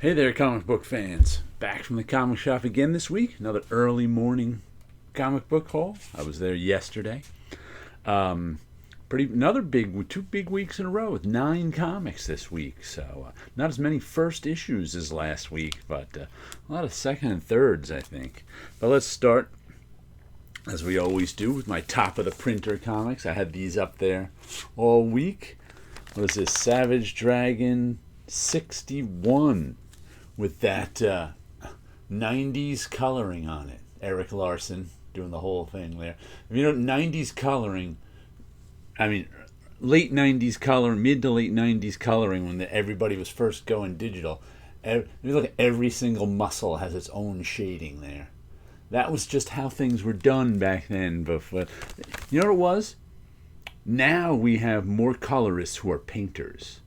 Hey there, comic book fans. Back from the comic shop again this week. Another early morning comic book haul. I was there yesterday. Um, another big, 2 big weeks in a row with 9 comics this week. So not as many first issues as last week, but a lot of second and thirds, I think. But let's start, as we always do, with my top of the printer comics. I had these up there all week. What is this? Savage Dragon 61. With that 90s coloring on it. Eric Larson doing the whole thing there. You know, 90s coloring, I mean, late 90s coloring, mid to late 90s coloring when everybody was first going digital. If you look at every single muscle has its own shading there. That was just how things were done back then. But you know what it was? Now we have more colorists who are painters.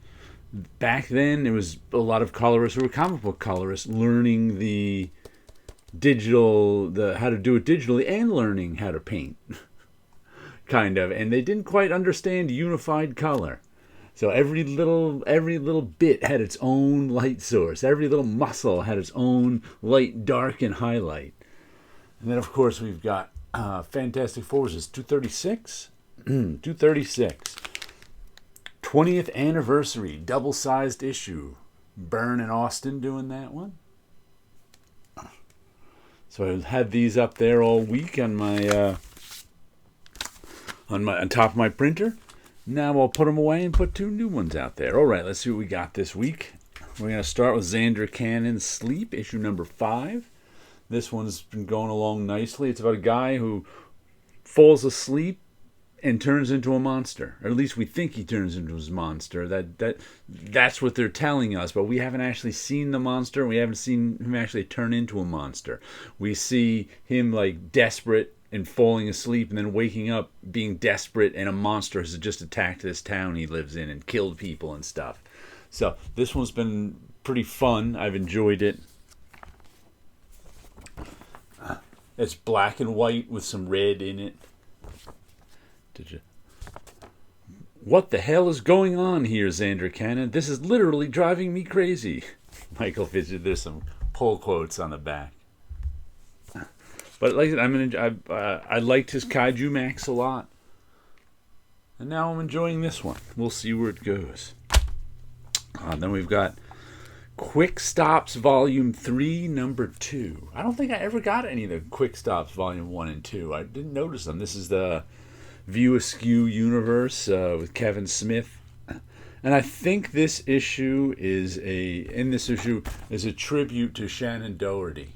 Back then, there was a lot of colorists who were comic book colorists learning the how to do it digitally and learning how to paint, kind of. And they didn't quite understand unified color. So every little bit had its own light source. Every little muscle had its own light, dark, and highlight. And then, of course, we've got Fantastic Four. Is 236? 236. 20th anniversary, double-sized issue. Byrne and Austin doing that one. So I had these up there all week on my on top of my printer. Now I'll put them away and put 2 new ones out there. All right, let's see what we got this week. We're going to start with Zander Cannon's Sleep, issue number 5. This one's been going along nicely. It's about a guy who falls asleep and turns into a monster, or at least we think he turns into his monster. That's what they're telling us, but we haven't actually seen the monster. We haven't seen him actually turn into a monster. We see him like desperate and falling asleep, and then waking up being desperate, and a monster has just attacked this town he lives in and killed people and stuff. So this one's been pretty fun. I've enjoyed it. It's black and white with some red in it. What the hell is going on here, Zander Cannon? This is literally driving me crazy. Michael Fisher, there's some pull quotes on the back. But I liked his Kaiju Max a lot. And now I'm enjoying this one. We'll see where it goes. Then we've got Quick Stops Volume 3, Number 2. I don't think I ever got any of the Quick Stops Volume 1 and 2. I didn't notice them. This is the View Askew universe with Kevin Smith, and I think this issue is a tribute to Shannon Doherty,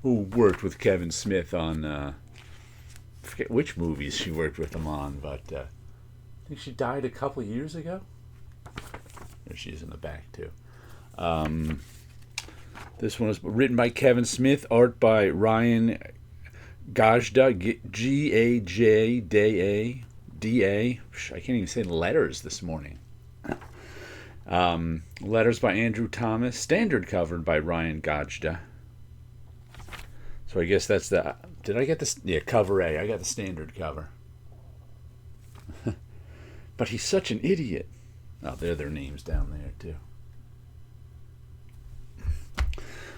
who worked with Kevin Smith on I forget which movies she worked with him on, but I think she died a couple years ago. There she is in the back too. This one is written by Kevin Smith, art by Ryan Gajda, Gajda. I can't even say letters this morning. Letters by Andrew Thomas. Standard covered by Ryan Gajda. So I guess that's the... Did I get this? Yeah, cover A. I got the standard cover. But he's such an idiot. Oh, there are their names down there, too.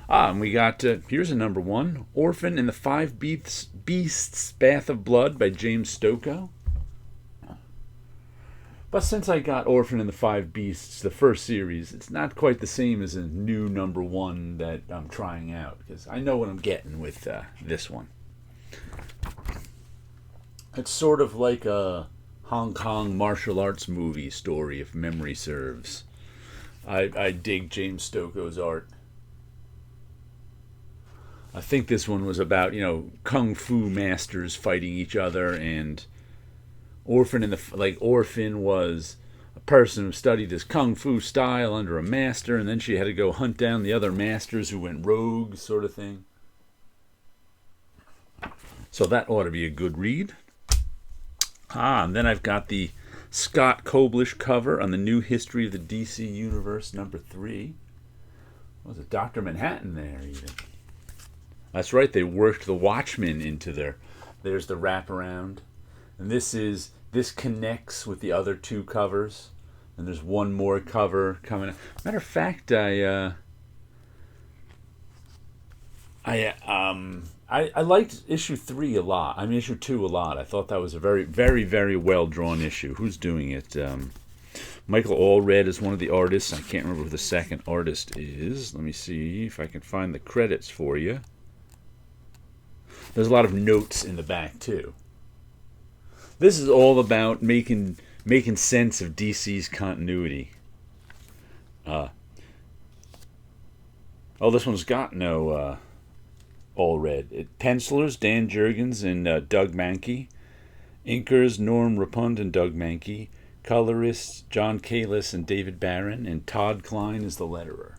And we got, here's a number 1, Orphan and the Five Beasts, Bath of Blood by James Stokoe. But since I got Orphan and the Five Beasts, the first series, it's not quite the same as a new number 1 that I'm trying out, because I know what I'm getting with this one. It's sort of like a Hong Kong martial arts movie story, if memory serves. I dig James Stokoe's art. I think this one was about, kung fu masters fighting each other, and Orphan was a person who studied this kung fu style under a master, and then she had to go hunt down the other masters who went rogue, sort of thing. So that ought to be a good read. And then I've got the Scott Koblish cover on the New History of the DC Universe, number 3. Was it Dr. Manhattan there, even? That's right, they worked the Watchmen into there's the wraparound. And this connects with the other 2 covers. And there's one more cover coming out. Matter of fact, I liked issue 3 a lot. I mean, issue 2 a lot. I thought that was a very, very, very well drawn issue. Who's doing it? Michael Allred is one of the artists. I can't remember who the second artist is. Let me see if I can find the credits for you. There's a lot of notes in the back too. This is all about making sense of DC's continuity. This one's got no Allred. Pencilers Dan Jurgens and Doug Mankey. Inkers Norm Rapund and Doug Mankey. Colorists John Kalis and David Barron, and Todd Klein is the letterer.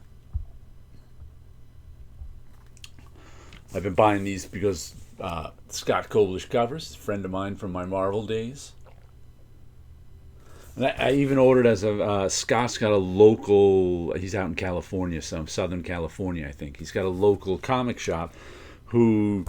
I've been buying these because Scott Koblish covers, a friend of mine from my Marvel days. And I even ordered as a Scott's got a local. He's out in California, some Southern California, I think. He's got a local comic shop who,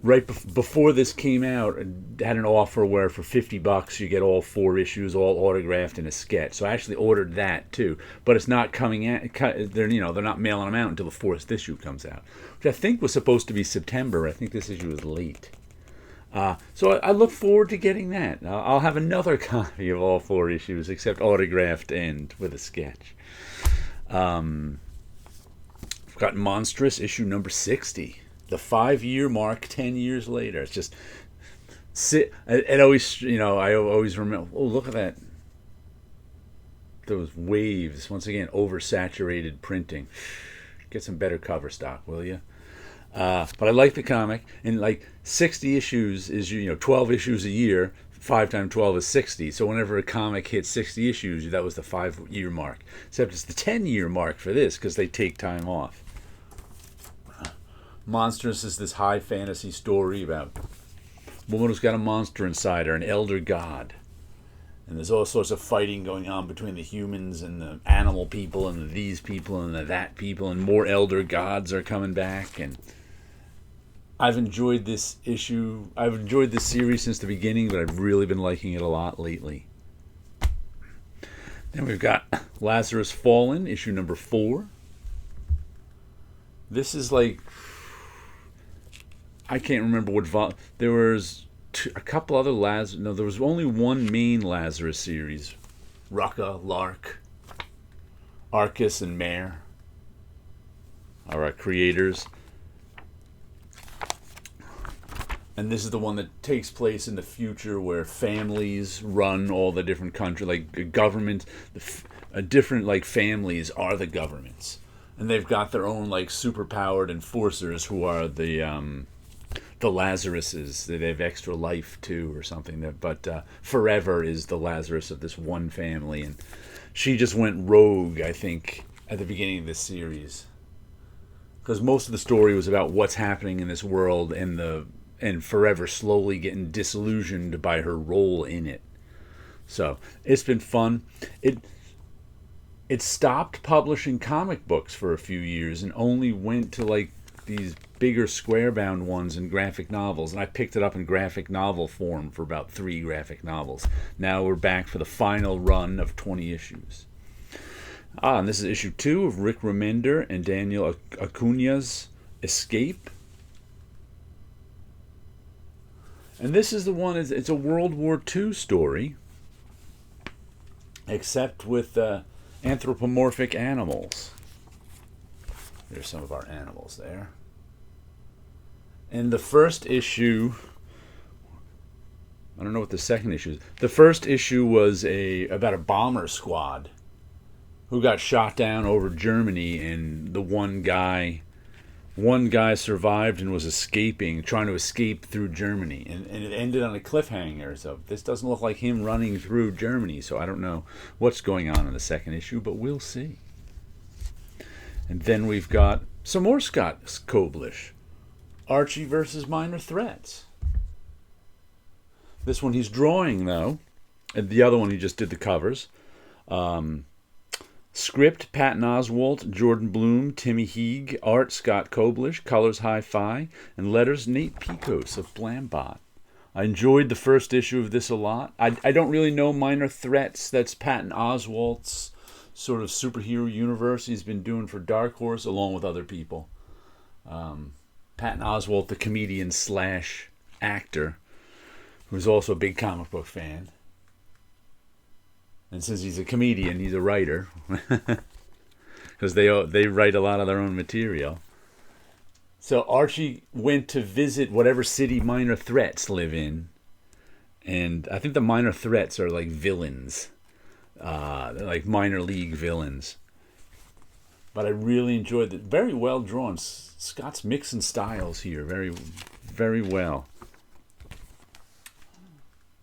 right before this came out, had an offer where for $50 you get all 4 issues, all autographed in a sketch. So I actually ordered that too, but it's not coming out. They're not mailing them out until the 4th issue comes out, which I think was supposed to be September. I think this issue is late. So I look forward to getting that. I'll have another copy of all 4 issues, except autographed and with a sketch. I've got Monstrous issue number 60. The 5-year mark 10 years later. It's just it always, I always remember, oh, look at that, those waves. Once again, oversaturated printing. Get some better cover stock, will you? But I like the comic, and like 60 issues is 12 issues a year. 5 times 12 is 60. So whenever a comic hits 60 issues, that was the 5-year mark. Except it's the 10-year mark for this because they take time off. Monstrous is this high fantasy story about a woman who's got a monster inside her, an elder god. And there's all sorts of fighting going on between the humans and the animal people and the these people and the that people, and more elder gods are coming back. And I've enjoyed this issue. I've enjoyed this series since the beginning, but I've really been liking it a lot lately. Then we've got Lazarus Fallen, issue number 4. This is like, I can't remember what there was a couple other there was only one main Lazarus series. Rucka, Lark, Arcus, and Mare are our creators. And this is the one that takes place in the future where families run all the different countries, like government, different like families are the governments. And they've got their own like superpowered enforcers who are the Lazaruses. They have extra life too or something. But Forever is the Lazarus of this one family. And she just went rogue, I think, at the beginning of this series. Because most of the story was about what's happening in this world and Forever slowly getting disillusioned by her role in it. So it's been fun. It stopped publishing comic books for a few years and only went to like these bigger square-bound ones and graphic novels. And I picked it up in graphic novel form for about 3 graphic novels. Now we're back for the final run of 20 issues. And this is issue 2 of Rick Remender and Daniel Acuna's Escape. And this is the one, it's a World War II story, except with anthropomorphic animals. There's some of our animals there. And the first issue, I don't know what the second issue is. The first issue was about a bomber squad who got shot down over Germany, and the one guy survived and was trying to escape through Germany, and it ended on a cliffhanger. So this doesn't look like him running through Germany, so I don't know what's going on in the second issue, but we'll see. And then we've got some more Scott Koblish, Archie versus Minor Threats. This one he's drawing though, and the other one he just did the covers. Script, Patton Oswalt, Jordan Bloom, Timmy Heeg. Art, Scott Koblish. Colors, Hi-Fi. And letters, Nate Picos of Blambot. I enjoyed the first issue of this a lot. I don't really know Minor Threats. That's Patton Oswalt's sort of superhero universe he's been doing for Dark Horse along with other people. Patton Oswalt, the comedian slash actor, who's also a big comic book fan. And since he's a comedian, he's a writer. Because they write a lot of their own material. So Archie went to visit whatever city Minor Threats live in. And I think the Minor Threats are like villains. They're like minor league villains. But I really enjoyed it. Very well drawn. Scott's mixing styles here very, very well.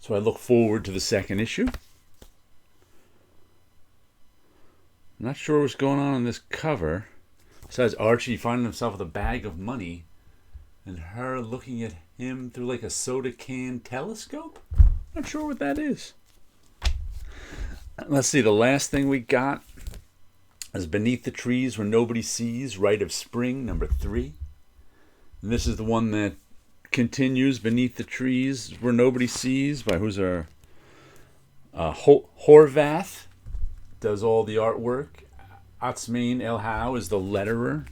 So I look forward to the second issue. I'm not sure what's going on this cover. Besides Archie finding himself with a bag of money and her looking at him through like a soda can telescope. Not sure what that is. Let's see, the last thing we got is Beneath the Trees Where Nobody Sees, Rite of Spring, number 3. And this is the one that continues, Beneath the Trees Where Nobody Sees, by who's our Horvath does all the artwork. Atzmain Elhau is the letterer.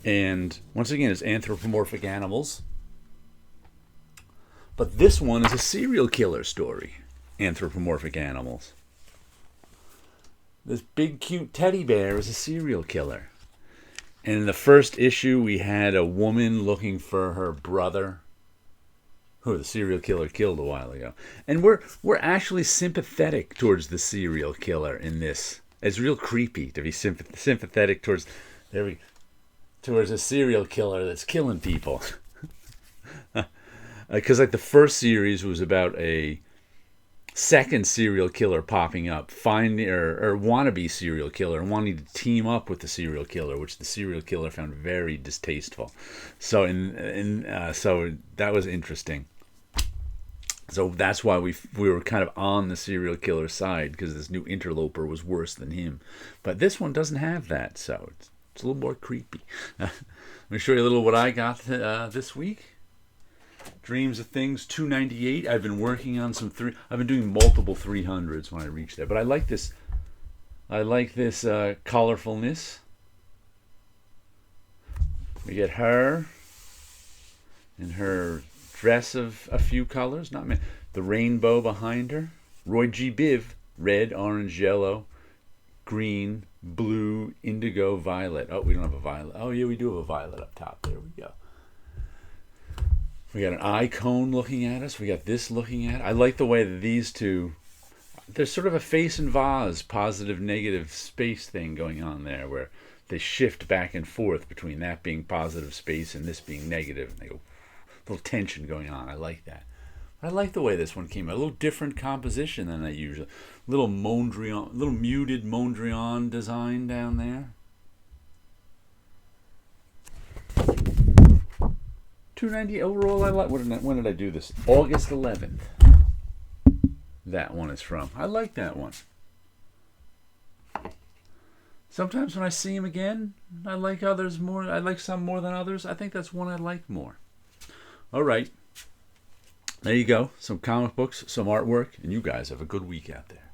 And once again, it's anthropomorphic animals. But this one is a serial killer story. Anthropomorphic animals. This big cute teddy bear is a serial killer. And in the first issue, we had a woman looking for her brother, who the serial killer killed a while ago. And we're actually sympathetic towards the serial killer in this. It's real creepy to be sympathetic towards a serial killer that's killing people. Because like the first series was about a second serial killer popping up, finding or wannabe serial killer, and wanting to team up with the serial killer, which the serial killer found very distasteful. So so that was interesting. So that's why we were kind of on the serial killer side, because this new interloper was worse than him. But this one doesn't have that, so it's a little more creepy. Let me show you a little what I got this week. Dreams of Things 298. I've been working on I've been doing multiple 300s when I reach there. But I like this colorfulness. We get her in her dress of a few colors, not many. The rainbow behind her. Roy G. Biv, red, orange, yellow, green, blue, indigo, violet. Oh, we don't have a violet. Oh, yeah, we do have a violet up top. There we go. We got an eye cone looking at us. We got this looking at. I like the way that these two, there's sort of a face and vase, positive, negative space thing going on there, where they shift back and forth between that being positive space and this being negative. And they go, little tension going on. I like that. But I like the way this one came out. A little different composition than I usually. Little muted Mondrian design down there. 290 overall. I like. When did I do this? August 11th. That one is from. I like that one. Sometimes when I see them again, I like others more. I like some more than others. I think that's one I like more. All right. There you go. Some comic books, some artwork, and you guys have a good week out there.